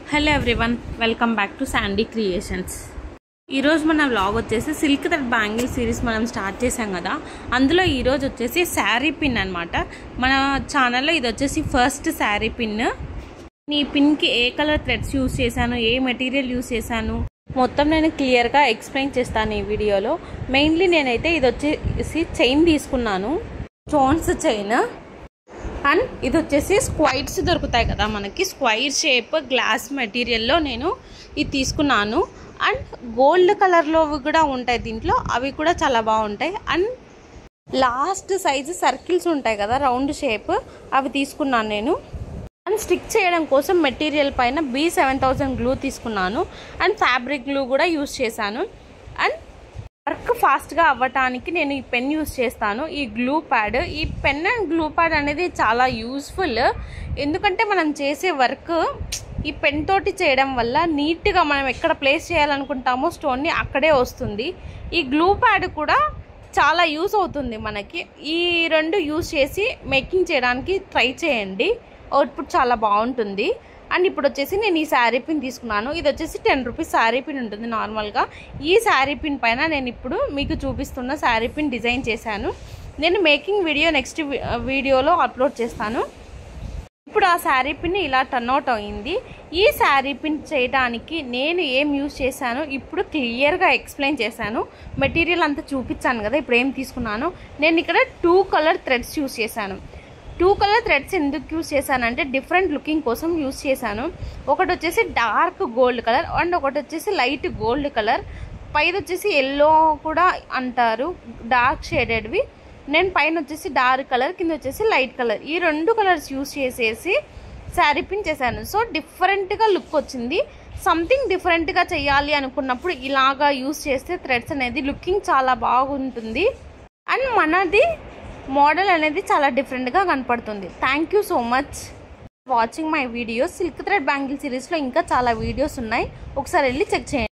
Hello everyone, welcome back to Sandy creations. ఈరోజు మన vlog వచ్చేసి సిల్క్ థ్రెడ్ బ్యాంగిల్ సిరీస్ మనం స్టార్ట్ చేసాం కదా. అందులో ఈరోజు వచ్చేసి శారీ పిన్ అనమాట. మన ఛానల్లో ఇది వచ్చేసి ఫస్ట్ శారీ పిన్. ఈ పిన్కి ఏ కలర్ థ్రెడ్స్ యూస్ చేశాను, ఏ మెటీరియల్ యూస్ చేశాను మొత్తం నేను క్లియర్గా ఎక్స్ప్లెయిన్ చేస్తాను ఈ వీడియోలో. మెయిన్లీ నేనైతే ఇది వచ్చేసి చైన్ తీసుకున్నాను, స్టోన్స్ చైన్. అండ్ ఇది వచ్చేసి స్క్వైర్స్ దొరుకుతాయి కదా మనకి, స్క్వైర్ షేప్ గ్లాస్ మెటీరియల్లో నేను ఇది తీసుకున్నాను. అండ్ గోల్డ్ కలర్లో కూడా ఉంటాయి దీంట్లో, అవి కూడా చాలా బాగుంటాయి. అండ్ లాస్ట్ సైజు సర్కిల్స్ ఉంటాయి కదా రౌండ్ షేప్, అవి తీసుకున్నాను నేను. అండ్ స్టిక్ చేయడం కోసం మెటీరియల్ పైన B7000 గ్లూ తీసుకున్నాను. అండ్ ఫ్యాబ్రిక్ గ్లూ కూడా యూస్ చేశాను. అండ్ వర్క్ ఫాస్ట్గా అవ్వటానికి నేను ఈ పెన్ యూస్ చేస్తాను, ఈ గ్లూ ప్యాడ్. ఈ పెన్ అండ్ గ్లూ ప్యాడ్ అనేది చాలా యూస్ఫుల్, ఎందుకంటే మనం చేసే వర్క్ ఈ పెన్ తోటి చేయడం వల్ల నీట్గా మనం ఎక్కడ ప్లేస్ చేయాలనుకుంటామో స్టోన్ని అక్కడే వస్తుంది. ఈ గ్లూ ప్యాడ్ కూడా చాలా యూస్ అవుతుంది మనకి. ఈ రెండు యూస్ చేసి మేకింగ్ చేయడానికి ట్రై చేయండి, అవుట్పుట్ చాలా బాగుంటుంది. అండ్ ఇప్పుడు వచ్చేసి నేను ఈ శారీ పిన్ తీసుకున్నాను. ఇది వచ్చేసి 10 రూపీస్ శారీ పిన్ ఉంటుంది నార్మల్గా. ఈ శారీ పిన్ పైన నేను ఇప్పుడు మీకు చూపిస్తున్న శారీ పిన్ డిజైన్ చేశాను. నేను మేకింగ్ వీడియో నెక్స్ట్ వీడియోలో అప్లోడ్ చేస్తాను. ఇప్పుడు ఆ శారీ పిన్ ఇలా టర్న్ అవుట్ అయింది. ఈ శారీ పిన్ చేయడానికి నేను ఏం యూజ్ చేశాను ఇప్పుడు క్లియర్గా ఎక్స్ప్లెయిన్ చేశాను. మెటీరియల్ అంతా చూపించాను కదా. ఇప్పుడు ఏం తీసుకున్నాను, నేను ఇక్కడ 2 కలర్ థ్రెడ్స్ యూజ్ చేశాను. 2 కలర్ థ్రెడ్స్ ఎందుకు యూస్ చేశానంటే డిఫరెంట్ లుకింగ్ కోసం యూస్ చేశాను. ఒకటి వచ్చేసి డార్క్ గోల్డ్ కలర్ అండ్ ఒకటి వచ్చేసి లైట్ గోల్డ్ కలర్. పైన వచ్చేసి ఎల్లో కూడా అంటారు, డార్క్ షేడెడ్వి. నేను పైన వచ్చేసి డార్క్ కలర్, కింద వచ్చేసి లైట్ కలర్, ఈ 2 కలర్స్ యూస్ చేసేసి శారీ పిన్ చేశాను. సో డిఫరెంట్గా లుక్ వచ్చింది. సంథింగ్ డిఫరెంట్గా చేయాలి అనుకున్నప్పుడు ఇలాగా యూస్ చేస్తే థ్రెడ్స్ అనేది లుకింగ్ చాలా బాగుంటుంది. అండ్ మనది మోడల్ అనేది చాలా డిఫరెంట్గా కనపడుతుంది. Thank you so much watching my videos. Silk thread bangle సిరీస్లో ఇంకా చాలా వీడియోస్ ఉన్నాయి, ఒకసారి వెళ్ళి చెక్ చేయండి.